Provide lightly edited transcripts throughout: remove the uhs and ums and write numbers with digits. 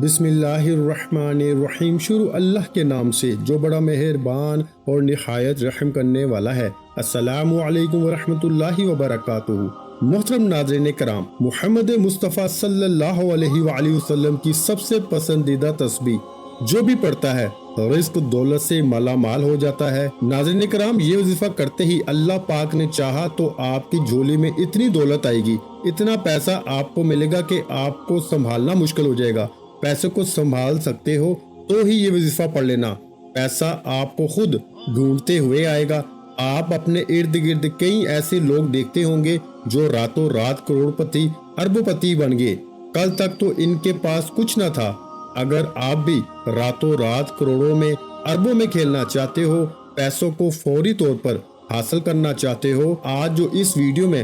बिस्मिल्लाहिर्रहमानिर्रहीम। शुरू अल्लाह के नाम से जो बड़ा मेहरबान और निहायत रहम करने वाला है। अस्सलामु अलैकुम वरहमतुल्लाहि वबरकातुहू। मोहतरम नाज़रीन कराम, मोहम्मद मुस्तफ़ा सल्लल्लाहु अलैहि वसल्लम की सबसे पसंदीदा तस्बीह जो भी पढ़ता है रिस्क दौलत से माला माल हो जाता है। नाज़रीन कराम, ये वजीफा करते ही अल्लाह पाक ने चाहा तो आपकी झोली में इतनी दौलत आएगी, इतना पैसा आपको मिलेगा कि आपको संभालना मुश्किल हो जाएगा। पैसे को संभाल सकते हो तो ही ये वजीफा पढ़ लेना। पैसा आपको खुद ढूंढते हुए आएगा। आप अपने इर्द गिर्द कई ऐसे लोग देखते होंगे जो रातों रात करोड़पति अरबपति बन गए। कल तक तो इनके पास कुछ न था। अगर आप भी रातों रात करोड़ों में अरबों में खेलना चाहते हो, पैसों को फौरी तौर पर हासिल करना चाहते हो, आज जो इस वीडियो में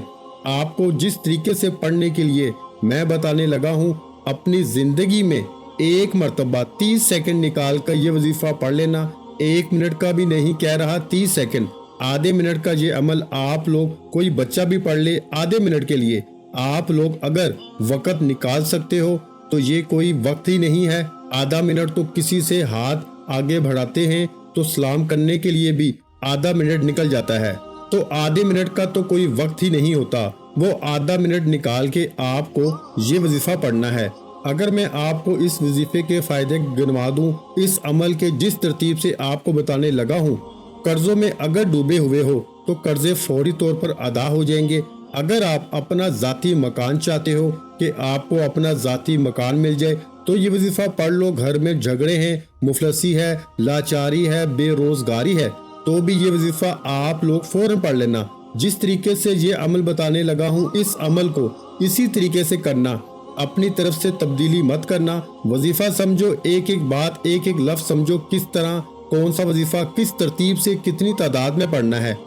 आपको जिस तरीके से पढ़ने के लिए मैं बताने लगा हूँ, अपनी जिंदगी में एक मर्तबा 30 सेकंड निकाल कर ये वजीफा पढ़ लेना। 1 मिनट का भी नहीं कह रहा, 30 सेकंड, आधे मिनट का ये अमल आप लोग, कोई बच्चा भी पढ़ ले आधे मिनट के लिए, आप लोग अगर वक़्त निकाल सकते हो तो ये कोई वक्त ही नहीं है। आधा मिनट तो किसी से हाथ आगे बढ़ाते हैं तो सलाम करने के लिए भी आधा मिनट निकल जाता है। तो आधे मिनट का तो कोई वक्त ही नहीं होता। वो आधा मिनट निकाल के आपको ये वजीफा पढ़ना है। अगर मैं आपको इस वजीफे के फायदे गिनवा दूं, इस अमल के जिस तरतीब से आपको बताने लगा हूं, कर्जों में अगर डूबे हुए हो तो कर्जे फौरी तौर पर अदा हो जाएंगे। अगर आप अपना जाती मकान चाहते हो कि आपको अपना जाती मकान मिल जाए तो ये वजीफा पढ़ लो। घर में झगड़े हैं, मुफलसी है, लाचारी है, बेरोजगारी है, तो भी ये वजीफा आप लोग फौरन पढ़ लेना। जिस तरीके से ये अमल बताने लगा हूँ, इस अमल को इसी तरीके से करना। अपनी तरफ से तब्दीली मत करना। वजीफा समझो, एक एक बात, एक एक लफ्ज समझो, किस तरह कौन सा वजीफा किस तरतीब से कितनी तादाद में पढ़ना है,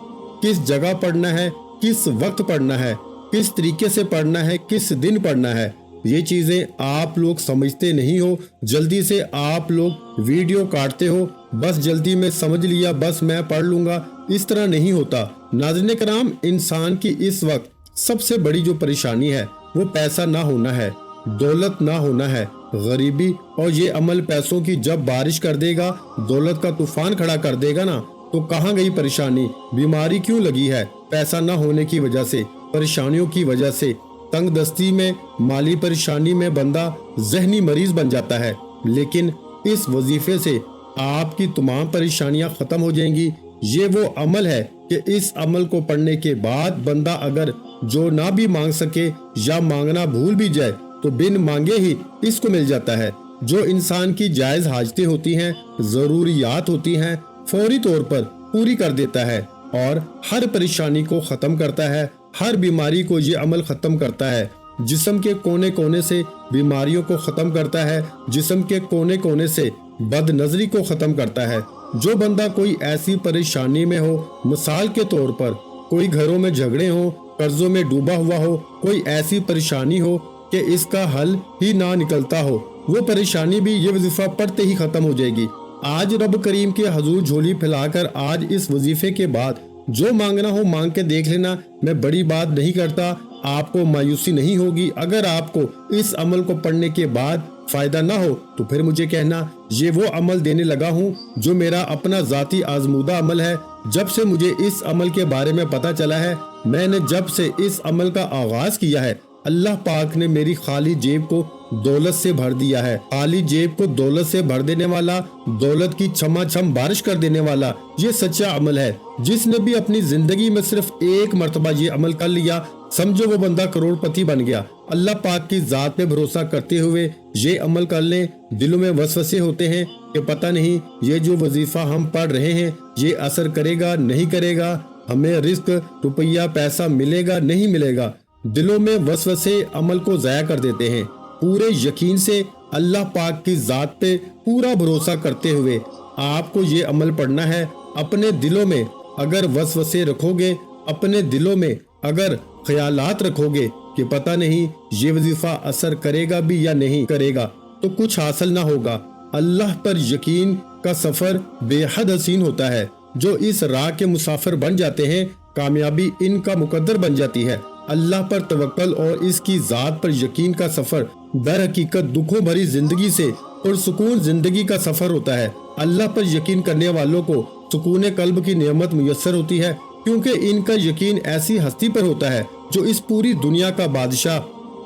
किस जगह पढ़ना है, किस वक्त पढ़ना है, किस तरीके से पढ़ना है, किस दिन पढ़ना है। ये चीजें आप लोग समझते नहीं हो। जल्दी से आप लोग वीडियो काटते हो, बस जल्दी में समझ लिया, बस मैं पढ़ लूंगा। इस तरह नहीं होता। नाज़रीन कराम, इंसान की इस वक्त सबसे बड़ी जो परेशानी है वो पैसा ना होना है, दौलत ना होना है, गरीबी। और ये अमल पैसों की जब बारिश कर देगा, दौलत का तूफान खड़ा कर देगा ना, तो कहाँ गई परेशानी? बीमारी क्यों लगी है? पैसा ना होने की वजह से, परेशानियों की वजह से, तंग दस्ती में, माली परेशानी में बंदा जहनी मरीज बन जाता है। लेकिन इस वजीफे से आपकी तमाम परेशानियां खत्म हो जाएंगी। ये वो अमल है कि इस अमल को पढ़ने के बाद बंदा अगर जो ना भी मांग सके या मांगना भूल भी जाए तो बिन मांगे ही इसको मिल जाता है। जो इंसान की जायज हाजतें होती हैं, जरूरियात होती हैं, फौरी तौर पर पूरी कर देता है और हर परेशानी को खत्म करता है। हर बीमारी को ये अमल खत्म करता है। जिस्म के कोने कोने से बीमारियों को खत्म करता है। जिस्म के कोने कोने से बदनजरी को खत्म करता है। जो बंदा कोई ऐसी परेशानी में हो, मिसाल के तौर पर कोई घरों में झगड़े हो, कर्जों में डूबा हुआ हो, कोई ऐसी परेशानी हो कि इसका हल ही ना निकलता हो, वो परेशानी भी ये वजीफा पढ़ते ही खत्म हो जाएगी। आज रब करीम के हजूर झोली फैलाकर आज इस वजीफे के बाद जो मांगना हो मांग के देख लेना। मैं बड़ी बात नहीं करता, आपको मायूसी नहीं होगी। अगर आपको इस अमल को पढ़ने के बाद फायदा ना हो तो फिर मुझे कहना। ये वो अमल देने लगा हूँ जो मेरा अपना जाती आजमूदा अमल है। जब से मुझे इस अमल के बारे में पता चला है, मैंने जब से इस अमल का आगाज किया है, अल्लाह पाक ने मेरी खाली जेब को दौलत से भर दिया है। खाली जेब को दौलत से भर देने वाला, दौलत की छमाछम बारिश कर देने वाला, ये सच्चा अमल है। जिसने भी अपनी जिंदगी में सिर्फ एक मर्तबा ये अमल कर लिया, समझो वो बंदा करोड़पति बन गया। अल्लाह पाक की जात पे भरोसा करते हुए ये अमल कर लें। दिलों में वसवसे होते हैं कि पता नहीं ये जो वजीफा हम पढ़ रहे हैं ये असर करेगा नहीं करेगा, हमें रिस्क रुपया पैसा मिलेगा नहीं मिलेगा। दिलों में वसवसे अमल को ज़ाया कर देते हैं। पूरे यकीन से अल्लाह पाक की जात पे पूरा भरोसा करते हुए आपको ये अमल पढ़ना है। अपने दिलों में अगर वसवसे रखोगे, अपने दिलों में अगर ख्यालात रखोगे कि पता नहीं ये वजीफा असर करेगा भी या नहीं करेगा, तो कुछ हासिल ना होगा। अल्लाह पर यकीन का सफर बेहद हसीन होता है। जो इस राह के मुसाफिर बन जाते हैं, कामयाबी इनका मुकद्दर बन जाती है। अल्लाह पर तवक्कल और इसकी जात पर यकीन का सफर दर हकीकत दुखों भरी जिंदगी से पुरसुकून जिंदगी का सफर होता है। अल्लाह पर यकीन करने वालों को सुकून कल्ब की नेमत मुयस्सर होती है, क्योंकि इनका यकीन ऐसी हस्ती पर होता है जो इस पूरी दुनिया का बादशाह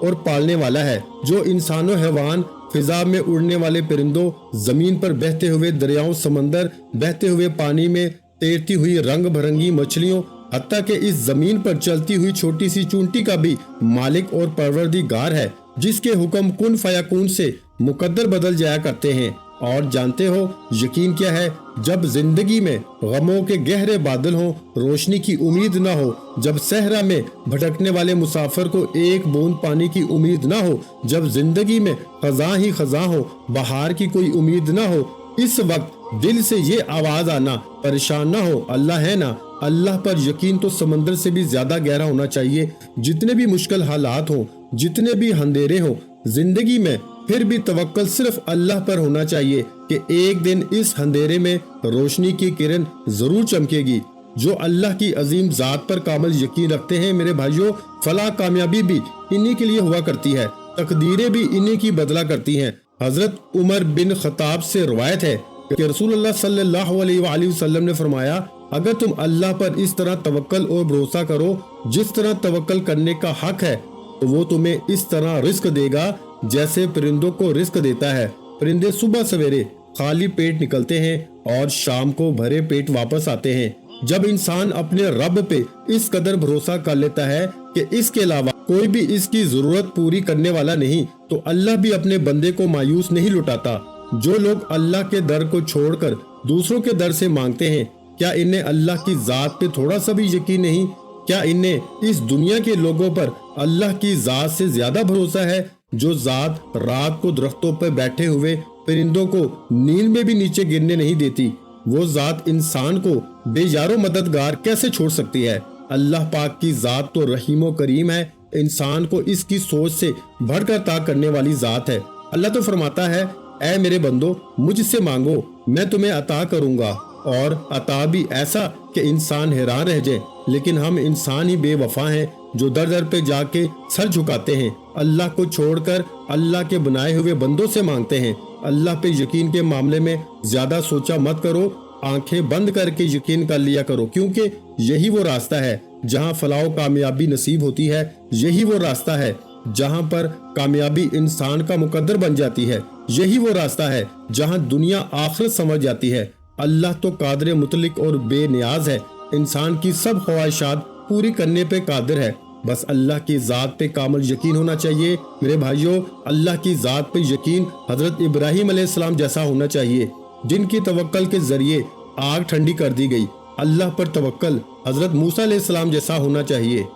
और पालने वाला है, जो इंसानों, हैवान, फिजा में उड़ने वाले परिंदों, जमीन पर बहते हुए दरियाओं, समंदर, बहते हुए पानी में तैरती हुई रंग भरंगी मछलियों, हत्ता कि इस जमीन पर चलती हुई छोटी सी चूंटी का भी मालिक और परवरदिगार है, जिसके हुक्म कुन फयाकून से मुकद्दर बदल जाया करते हैं। और जानते हो यकीन क्या है? जब जिंदगी में गमों के गहरे बादल हों, रोशनी की उम्मीद ना हो, जब सहरा में भटकने वाले मुसाफिर को एक बूंद पानी की उम्मीद ना हो, जब जिंदगी में खजा ही खजा हो, बहार की कोई उम्मीद ना हो, इस वक्त दिल से ये आवाज आना, परेशान ना हो, अल्लाह है ना। अल्लाह पर यकीन तो समंदर से भी ज्यादा गहरा होना चाहिए। जितने भी मुश्किल हालात हो, जितने भी अंधेरे हो जिंदगी में, फिर भी तवक्कल सिर्फ अल्लाह पर होना चाहिए कि एक दिन इस अंधेरे में रोशनी की किरण जरूर चमकेगी। जो अल्लाह की अजीम जात पर कामिल यकीन रखते हैं मेरे भाइयों, फलाह कामयाबी भी इन्हीं के लिए हुआ करती है, तकदीरें भी इन्हीं की बदला करती हैं। हजरत उमर बिन खताब से रवायत है कि रसूलुल्लाह सल्लल्लाहु अलैहि वसल्लम ने फरमाया, अगर तुम अल्लाह पर इस तरह तवक्कल और भरोसा करो जिस तरह तवक्कल करने का हक है, तो वो तुम्हें इस तरह रिस्क देगा जैसे परिंदों को रिस्क देता है। परिंदे सुबह सवेरे खाली पेट निकलते हैं और शाम को भरे पेट वापस आते हैं। जब इंसान अपने रब पे इस कदर भरोसा कर लेता है कि इसके अलावा कोई भी इसकी जरूरत पूरी करने वाला नहीं, तो अल्लाह भी अपने बंदे को मायूस नहीं लुटाता। जो लोग अल्लाह के दर को छोड़कर दूसरों के दर से मांगते हैं, क्या इन्हें अल्लाह की जात पे थोड़ा सा भी यकीन नहीं? क्या इन्हें इस दुनिया के लोगों पर अल्लाह की जात से ज्यादा भरोसा है? जो जात रात को दरख्तों पर बैठे हुए परिंदों को नींद में भी नीचे गिरने नहीं देती, वो जात इंसान को बेयारो मददगार कैसे छोड़ सकती है? अल्लाह पाक की जात तो रहीमो करीम है, इंसान को इसकी सोच से बढ़कर ता करने वाली जात है। अल्लाह तो फरमाता है, ऐ मेरे बंदो मुझसे मांगो मैं तुम्हें अता करूंगा, और अता भी ऐसा कि इंसान हैरान रह जाए। लेकिन हम इंसान ही बेवफा हैं जो दर दर पे जाके सर झुकाते हैं, अल्लाह को छोड़कर अल्लाह के बनाए हुए बंदों से मांगते हैं। अल्लाह पे यकीन के मामले में ज्यादा सोचा मत करो, आंखें बंद करके यकीन कर लिया करो, क्योंकि यही वो रास्ता है जहां फलाह कामयाबी नसीब होती है। यही वो रास्ता है जहां पर कामयाबी इंसान का मुकद्दर बन जाती है। यही वो रास्ता है जहां दुनिया आखिरत समझ जाती है। अल्लाह तो कादिर मुतलिक और बेनियाज है, इंसान की सब ख्वाहिशात पूरी करने पे कादिर है। बस अल्लाह की जात पे कामिल यकीन होना चाहिए मेरे भाइयों। अल्लाह की जात पे यकीन हजरत इब्राहिम अलैहिस्सलाम जैसा होना चाहिए, जिनकी तवक्कल के जरिए आग ठंडी कर दी गई। अल्लाह पर तवक्कल हजरत मूसा अलैहिस्सलाम जैसा होना चाहिए,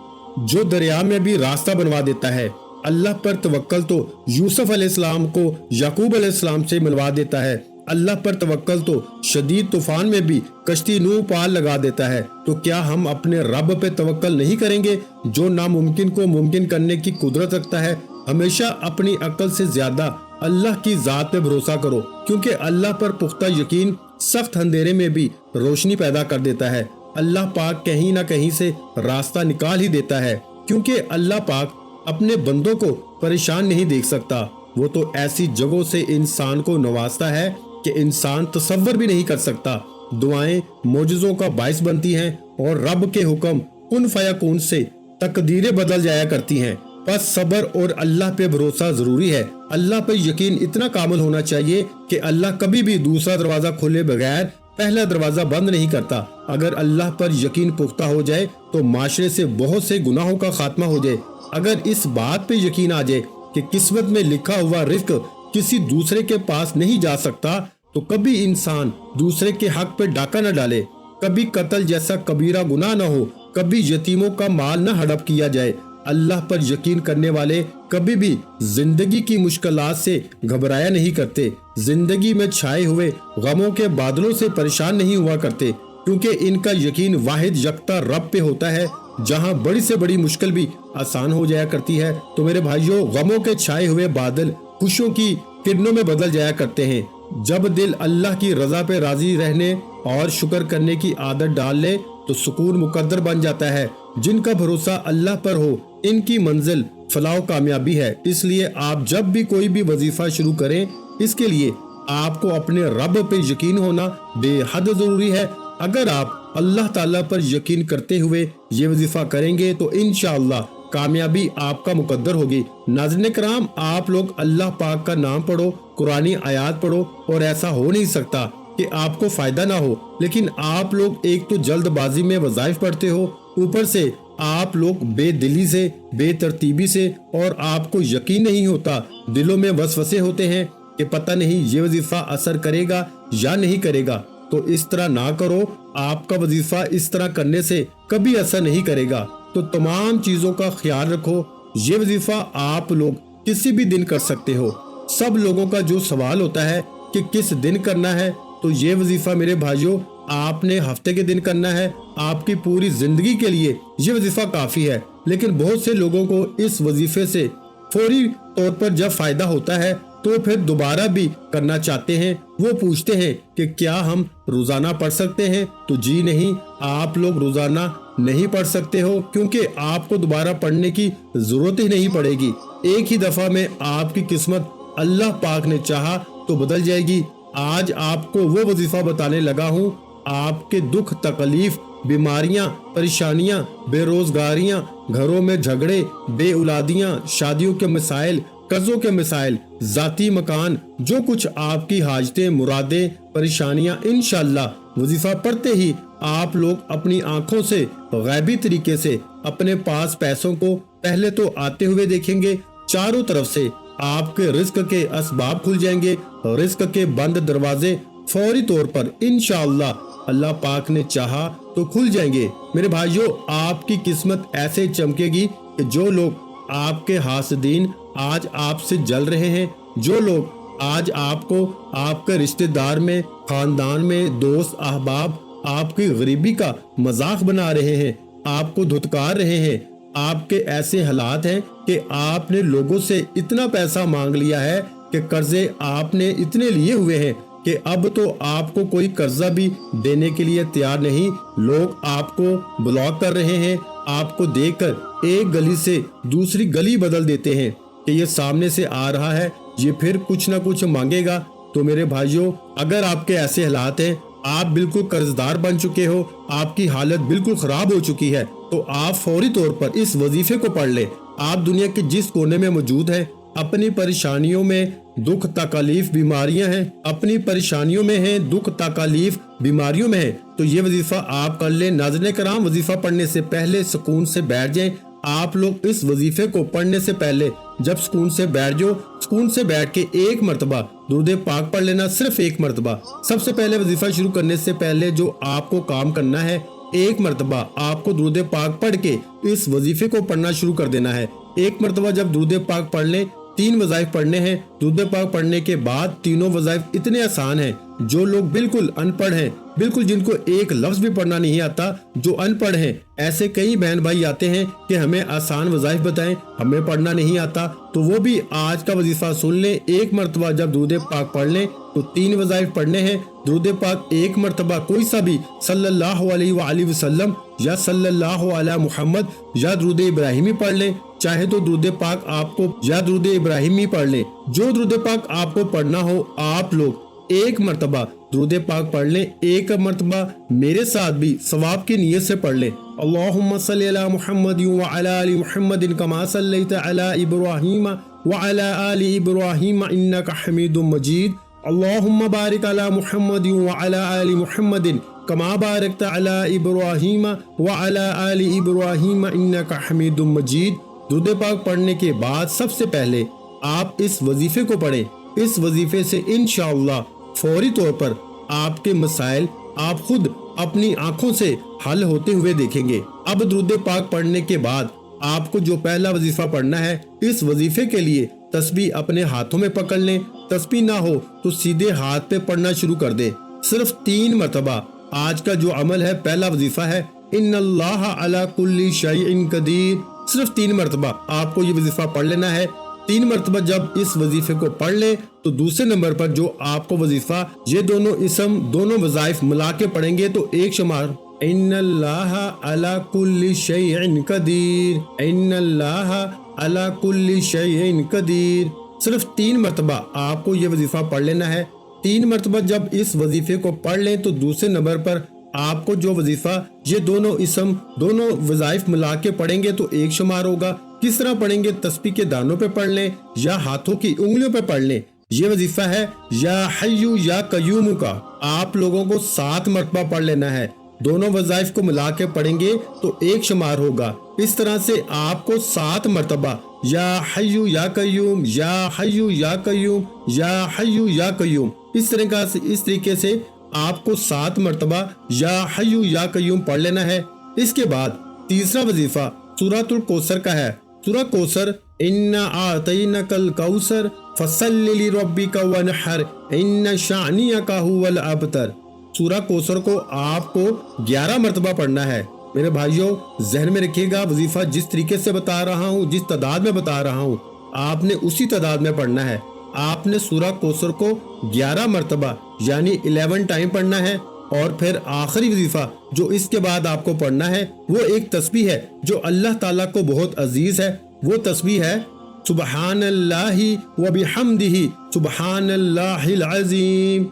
जो दरिया में भी रास्ता बनवा देता है। अल्लाह पर तवक्कल तो यूसुफ अलैहिस्सलाम को याकूब अलैहिस्सलाम से मिलवा देता है। अल्लाह पर तवक्कल तो शदीद तूफान में भी कश्ती नूह पार लगा देता है। तो क्या हम अपने रब पे तवक्कल नहीं करेंगे, जो नामुमकिन को मुमकिन करने की कुदरत रखता है? हमेशा अपनी अक्ल से ज्यादा अल्लाह की जात पे भरोसा करो, क्योंकि अल्लाह पर पुख्ता यकीन सख्त अंधेरे में भी रोशनी पैदा कर देता है। अल्लाह पाक कहीं ना कहीं से रास्ता निकाल ही देता है, क्योंकि अल्लाह पाक अपने बंदों को परेशान नहीं देख सकता। वो तो ऐसी जगहों से इंसान को नवाजता है कि इंसान तसव्वुर भी नहीं कर सकता। दुआएं मोजज़ों का बाइस बनती हैं और रब के हुक्म कुन फयाकून से तकदीरें बदल जाया करती हैं। बस सब्र और अल्लाह पे भरोसा जरूरी है। अल्लाह पे यकीन इतना कामिल होना चाहिए कि अल्लाह कभी भी दूसरा दरवाजा खोले बगैर पहला दरवाजा बंद नहीं करता। अगर अल्लाह पर यकीन पुख्ता हो जाए तो माशरे से बहुत से गुनाहों का खात्मा हो जाए। अगर इस बात पे यकीन आ जाए कि किस्मत में लिखा हुआ रिस्क किसी दूसरे के पास नहीं जा सकता, तो कभी इंसान दूसरे के हक पे डाका न डाले, कभी कत्ल जैसा कबीरा गुनाह न हो, कभी यतीमों का माल न हड़प किया जाए। अल्लाह पर यकीन करने वाले कभी भी जिंदगी की मुश्किलात से घबराया नहीं करते, जिंदगी में छाए हुए गमों के बादलों से परेशान नहीं हुआ करते, क्योंकि इनका यकीन वाहिद यकता रब पे होता है, जहां बड़ी से बड़ी मुश्किल भी आसान हो जाया करती है। तो मेरे भाइयों, गमों के छाए हुए बादल खुशियों की किरणों में बदल जाया करते हैं। जब दिल अल्लाह की रजा पे राजी रहने और शुक्र करने की आदत डाल ले तो सुकून मुकद्दर बन जाता है। जिनका भरोसा अल्लाह पर हो, इनकी मंजिल فلاح و کامیابی ہے۔ اس لیے آپ جب بھی کوئی بھی وظیفہ شروع کریں، اس کے لیے آپ کو اپنے رب پہ یقین ہونا بے حد ضروری ہے۔ اگر آپ اللہ تعالیٰ پر یقین کرتے ہوئے یہ وظیفہ کریں گے تو انشاءاللہ کامیابی آپ کا مقدر ہوگی۔ ناظرین کرام، آپ لوگ اللہ پاک کا نام پڑھو، قرآنی آیات پڑھو، اور ایسا ہو نہیں سکتا کہ آپ کو فائدہ نہ ہو، لیکن آپ لوگ ایک تو جلد بازی میں وظائف پڑھتے ہو، اوپر سے آپ لوگ بے دلی سے، بے ترتیبی سے، اور آپ کو یقین نہیں ہوتا، دلوں میں وسوسے ہوتے ہیں کہ پتہ نہیں یہ وظیفہ اثر کرے گا یا نہیں کرے گا۔ تو اس طرح نہ کرو، آپ کا وظیفہ اس طرح کرنے سے کبھی اثر نہیں کرے گا۔ تو تمام چیزوں کا خیال رکھو۔ یہ وظیفہ آپ لوگ کسی بھی دن کر سکتے ہو۔ سب لوگوں کا جو سوال ہوتا ہے کہ کس دن کرنا ہے، تو یہ وظیفہ میرے بھائیوں آپ نے ہفتے کے دن کرنا ہے، آپ کی پوری زندگی کے لیے یہ وظیفہ کافی ہے۔ لیکن بہت سے لوگوں کو اس وظیفے سے فوری طور پر جب فائدہ ہوتا ہے تو پھر دوبارہ بھی کرنا چاہتے ہیں۔ وہ پوچھتے ہیں کہ کیا ہم روزانہ پڑھ سکتے ہیں؟ تو جی نہیں، آپ لوگ روزانہ نہیں پڑھ سکتے ہو، کیونکہ آپ کو دوبارہ پڑھنے کی ضرورت ہی نہیں پڑے گی۔ ایک ہی دفعہ میں آپ کی قسمت اللہ پاک نے چاہا تو بدل جائے گی۔ آج آپ کو وہ وظیفہ بتانے لگا ہوں، آپ کے دکھ تکلیف، بیماریاں، پریشانیاں، بے روزگاریاں، گھروں میں جھگڑے، بے اولادیاں، شادیوں کے مسائل، قرضوں کے مسائل، ذاتی مکان، جو کچھ آپ کی حاجتیں، مرادیں، پریشانیاں، انشاءاللہ وظیفہ پڑھتے ہی آپ لوگ اپنی آنکھوں سے غیبی طریقے سے اپنے پاس پیسوں کو پہلے تو آتے ہوئے دیکھیں گے، چاروں طرف سے آپ کے رزق کے اسباب کھل جائیں گے، رزق کے بند دروازے فوری طور پر انشاءاللہ اللہ پاک نے چاہا تو کھل جائیں گے۔ میرے بھائیوں، آپ کی قسمت ایسے چمکے گی کہ جو لوگ آپ کے حاسدین آج آپ سے جل رہے ہیں، جو لوگ آج آپ کو آپ کے رشتہ دار میں، خاندان میں، دوست احباب آپ کی غریبی کا مذاق بنا رہے ہیں، آپ کو دھتکار رہے ہیں، آپ کے ایسے حالات ہیں کہ آپ نے لوگوں سے اتنا پیسہ مانگ لیا ہے کہ قرضے آپ نے اتنے لیے ہوئے ہیں کہ اب تو آپ کو کوئی قرضہ بھی دینے کے لیے تیار نہیں۔ لوگ آپ کو بلاک کر رہے ہیں، آپ کو دیکھ کر ایک گلی سے دوسری گلی بدل دیتے ہیں کہ یہ سامنے سے آ رہا ہے، یہ پھر کچھ نہ کچھ مانگے گا۔ تو میرے بھائیوں، اگر آپ کے ایسے حالات ہیں، آپ بالکل قرضدار بن چکے ہو، آپ کی حالت بالکل خراب ہو چکی ہے، تو آپ فوری طور پر اس وظیفے کو پڑھ لیں۔ آپ دنیا کے جس کونے میں موجود ہیں، اپنی پریشانیوں میں، دکھ تکلیف، بیماریاں ہیں، اپنی پریشانیوں میں ہیں، دکھ تکلیف، بیماریوں میں ہیں، تو یہ وظیفہ آپ کر لیں۔ ناظرین کرام، وظیفہ پڑھنے سے پہلے سکون سے بیٹھ جائیں۔ آپ لوگ اس وظیفے کو پڑھنے سے پہلے جب سکون سے بیٹھ جاؤ، سکون سے بیٹھ کے ایک مرتبہ درود پاک پڑھ لینا، صرف ایک مرتبہ۔ سب سے پہلے وظیفہ شروع کرنے سے پہلے جو آپ کو کام کرنا ہے، ایک مرتبہ آپ کو درود پاک پڑھ کے اس وظیفے کو پڑھنا شروع کر دینا ہے۔ ایک مرتبہ جب درود پاک پڑھ لیں، 3 وظائف پڑھنے ہیں۔ درود پاک پڑھنے کے بعد تینوں وظائف اتنے آسان ہیں، جو لوگ بالکل ان پڑھ ہیں، بالکل جن کو ایک لفظ بھی پڑھنا نہیں آتا، جو ان پڑھ ہیں، ایسے کئی بہن بھائی آتے ہیں کہ ہمیں آسان وظائف بتائیں، ہمیں پڑھنا نہیں آتا، تو وہ بھی آج کا وظیفہ سن لیں۔ ایک مرتبہ جب درود پاک پڑھ لیں تو 3 وظائف پڑھنے ہیں۔ درود پاک ایک مرتبہ کوئی سا بھی صلی اللہ علیہ وآلہ وسلم یا صلی اللہ علی محمد یا درود ابراہیمی پڑھ لیں، چاہے تو درود پاک آپ کو یا درود ابراہیمی پڑھ لیں، جو درود پاک آپ کو پڑھنا ہو آپ لوگ ایک مرتبہ درود پاک پڑھ لیں۔ ایک مرتبہ میرے ساتھ بھی ثواب کی نیت سے پڑھ لیں۔ اللہم صلی علی محمد وعلی آل محمد کما صلیت علی ابراہیم وعلی آل ابراہیم انک حمید مجید۔ اللہم بارک علی محمد وعلی آل محمد کما بارکت علی ابراہیم وعلی آل ابراہیم انک حمید مجید۔ درود پاک پڑھنے کے بعد سب سے پہلے آپ اس وظیفے کو پڑھیں۔ اس وظیفے سے انشاءاللہ فوری طور پر آپ کے مسائل آپ خود اپنی آنکھوں سے حل ہوتے ہوئے دیکھیں گے۔ اب درود پاک پڑھنے کے بعد آپ کو جو پہلا وظیفہ پڑھنا ہے، اس وظیفے کے لیے تسبیح اپنے ہاتھوں میں پکڑ لیں۔ تسبیح نہ ہو تو سیدھے ہاتھ پہ پڑھنا شروع کر دیں۔ صرف 3 مرتبہ آج کا جو عمل ہے، پہلا وظیفہ ہے ان اللہ علی کل شیء قدیر، صرف 3 مرتبہ آپ کو یہ وظیفہ پڑھ لینا ہے۔ 3 مرتبہ جب اس وظیفے کو پڑھ لیں تو دوسرے نمبر پر جو آپ کو وظیفہ، یہ دونوں اسم، دونوں وظائف ملا کے پڑھیں گے تو ایک شمار، ان اللہ علی کل شیء قدیر، ان اللہ अला कुल्ली शैइन कदीर। सिर्फ 3 मरतबा आपको ये वजीफा पढ़ लेना है। 3 मरतबा जब इस वजीफे को पढ़ लें तो दूसरे नंबर पर आपको जो वजीफा ये दोनों इसम दोनों वज़ाइफ मिला के पढ़ेंगे तो एक शुमार होगा। किस तरह पढ़ेंगे? तस्बीह के दानों पे पढ़ लें या हाथों की उंगलियों पे पढ़ लें। ये वजीफा है या हय्यू या कय्यूम का। आप लोगों को 7 मरतबा पढ़ लेना है। दोनों वज़ाइफ को मिला के पढ़ेंगे तो एक शुमार होगा। इस तरह से आपको 7 मरतबा या हय्यू या कय्यूम, या हय्यू या कय्यूम, या हय्यू या कय्यूम, इस तरीके से आपको 7 मरतबा या हय्यू या कय्यूम पढ़ लेना है। इसके बाद तीसरा वजीफा सूरतुल कौसर का है। सूरह कौसर, इन्ना आतैनकल कौसर फसल्लि लिरब्बिका वनहर इन्ना शानियका हुवल अबतर। सूरह कौसर को आपको 11 मरतबा पढ़ना है। मेरे भाइयों, जहन में रखिएगा, वजीफा जिस तरीके से बता रहा हूँ, जिस तादाद में बता रहा हूँ, आपने उसी तादाद में पढ़ना है। आपने सूरह कौसर को 11 मरतबा यानी 11 टाइम पढ़ना है। और फिर आखिरी वजीफा जो इसके बाद आपको पढ़ना है वो एक तस्बीह है जो अल्लाह ताला को बहुत अजीज है। वो तस्बीह है सुबहानल्लाहि व बिहम्दिही सुबहानल्लाहिल अज़ीम,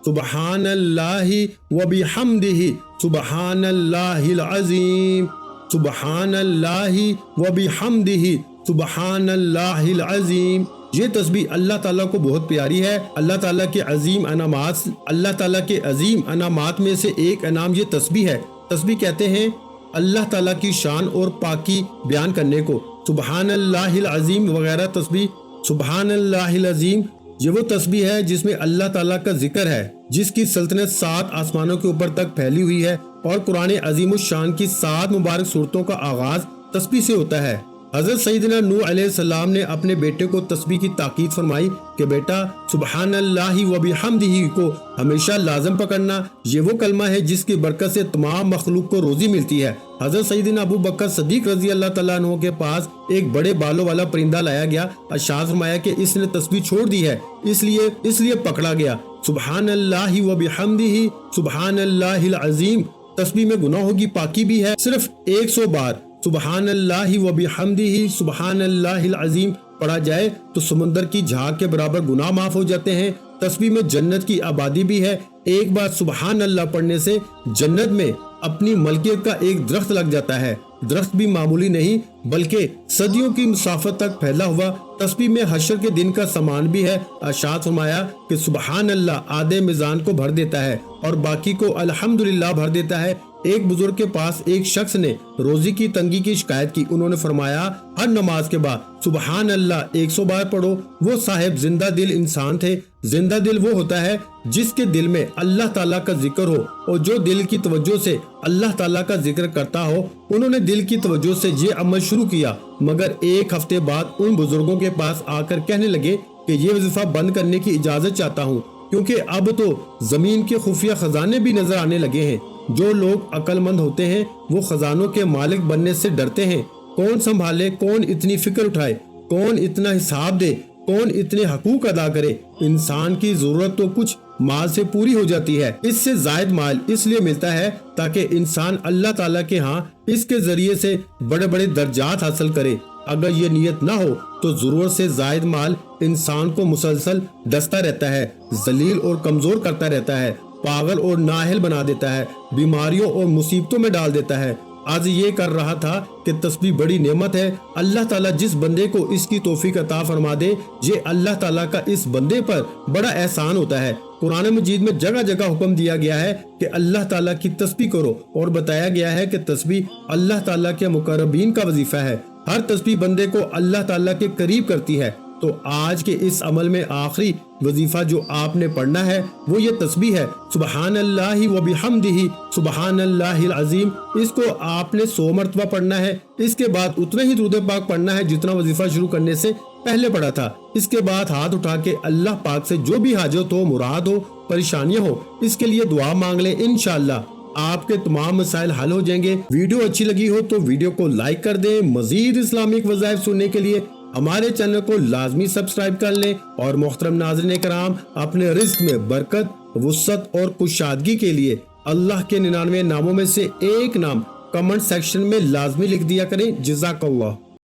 सुबहानल्लाहि व बिहम्दिही सुबहानल्लाहिल अज़ीम, सुबहानल्लाहि व बिहम्दिही सुबहानल्लाहिल अज़ीम। ये तस्बीह अल्लाह ताला को बहुत प्यारी है। अल्लाह ताला के अजीम अनामात में से एक इनाम ये तस्बीह है। तस्बीह कहते हैं अल्लाह ताला की शान और पाकी बयान करने को। सुबहानल्लाहिल अज़ीम वगैरह तस्बीह। सुबहानल्लाहिल अज़ीम ये वो तस्बीह है जिसमें अल्लाह ताला का जिक्र है, जिसकी सल्तनत 7 आसमानों के ऊपर तक फैली हुई है। और कुरान अज़ीम शान की 7 मुबारक सूरतों का आगाज तस्बीह से होता है। हज़रत सैयदना नूह अलैहिस्सलाम ने अपने बेटे को तस्बीह की ताकीद फरमाई कि बेटा सुबहानल्लाहि व बिहम्दिही को हमेशा लाज़िम पकड़ना। ये वो कलमा है जिसकी बरकत से तमाम मखलूक को रोजी मिलती है। हज़रत सैयदना अबू बकर सदीक रज़ी अल्लाह तआला अन्हु के पास एक बड़े बालों वाला परिंदा लाया गया। अर्शाद फरमाया कि इसने तस्बीह छोड़ दी है, इसलिए पकड़ा गया। सुबहानल्लाहि व बिहम्दिही सुबहानल्लाहिल अज़ीम तस्बीह में गुनाहों की पाकी भी है। सिर्फ 100 बार सुबहानल्लाहि व बिहम्दिही सुबहानल्लाहिल अज़ीम पढ़ा जाए तो समुंदर की झाग के बराबर गुनाह माफ हो जाते हैं। तस्बीह में जन्नत की आबादी भी है। एक बार सुबहान अल्लाह पढ़ने से जन्नत में अपनी मलकियत का एक दरख्त लग जाता है। दरख्त भी मामूली नहीं बल्कि सदियों की मुसाफत तक फैला हुआ। तस्बीह में हशर के दिन का सामान भी है। अर्शाद फरमाया कि सुबहान अल्लाह आधे मिजान को भर देता है और बाकी को अल्हम्दुलिल्लाह भर देता है। एक बुजुर्ग के पास एक शख्स ने रोजी की तंगी की शिकायत की। उन्होंने फरमाया हर नमाज के बाद सुबहान अल्लाह 100 बार पढ़ो। वो साहिब जिंदा दिल इंसान थे। जिंदा दिल वो होता है जिसके दिल में अल्लाह ताला का जिक्र हो और जो दिल की तवज्जो से अल्लाह ताला का जिक्र करता हो। उन्होंने दिल की तवज्जो से ये अमल शुरू किया, मगर एक हफ्ते बाद उन बुजुर्गों के पास आकर कहने लगे कि ये वजीफा बंद करने की इजाजत चाहता हूँ, क्योंकि अब तो जमीन के खुफिया खजाने भी नजर आने लगे हैं। जो लोग अक्लमंद होते हैं वो खजानों के मालिक बनने से डरते हैं। कौन संभाले, कौन इतनी फिक्र उठाए, कौन इतना हिसाब दे, कौन इतने हकूक अदा करे। इंसान की जरूरत तो कुछ माल से पूरी हो जाती है। इससे जायद माल इसलिए मिलता है ताकि इंसान अल्लाह ताला के यहाँ इसके जरिए से बड़े बड़े दर्जात हासिल करे। अगर ये नियत ना हो तो जरूरत से जायद माल इंसान को मुसलसल डसता रहता है, जलील और कमजोर करता रहता है, पागल और नाअहल बना देता है, बीमारियों और मुसीबतों में डाल देता है। आज ये कर रहा था कि तस्बीह बड़ी नेमत है। अल्लाह ताला जिस बंदे को इसकी तौफीक अता फरमा दे, ये अल्लाह ताला का इस बंदे पर बड़ा एहसान होता है। कुरान मजीद में जगह जगह हुक्म दिया गया है कि अल्लाह ताला की तस्बीह करो और बताया गया है कि तस्बीह अल्लाह ताला के मुकर्रबीन का वजीफा है। हर तस्बीह बंदे को अल्लाह ताला के करीब करती है। तो आज के इस अमल में आखिरी वजीफा जो आपने पढ़ना है वो ये तस्बीह है सुबहानल्लाहि व बिहम्दिही सुबहानल्लाहिल अज़ीम। इसको आपने 100 मरतबा पढ़ना है। इसके बाद उतना ही दुरूद पाक पढ़ना है जितना वजीफा शुरू करने से पहले पढ़ा था। इसके बाद हाथ उठा के अल्लाह पाक से जो भी हाजत हो, मुराद हो, परेशानियां हो, इसके लिए दुआ मांग लें। इंशाअल्लाह आपके तमाम मसाइल हल हो जाएंगे। वीडियो अच्छी लगी हो तो वीडियो को लाइक कर दें। मजीद इस्लामिक वज़ाइफ सुनने के लिए हमारे चैनल को लाजमी सब्सक्राइब कर लें। और मोहतरम नाज़रीन कराम, अपने रिज़्क में बरकत, वुसअत और कुशादगी के लिए अल्लाह के 99 नामों में से एक नाम कमेंट सेक्शन में लाजमी लिख दिया करें। जज़ाकल्लाह।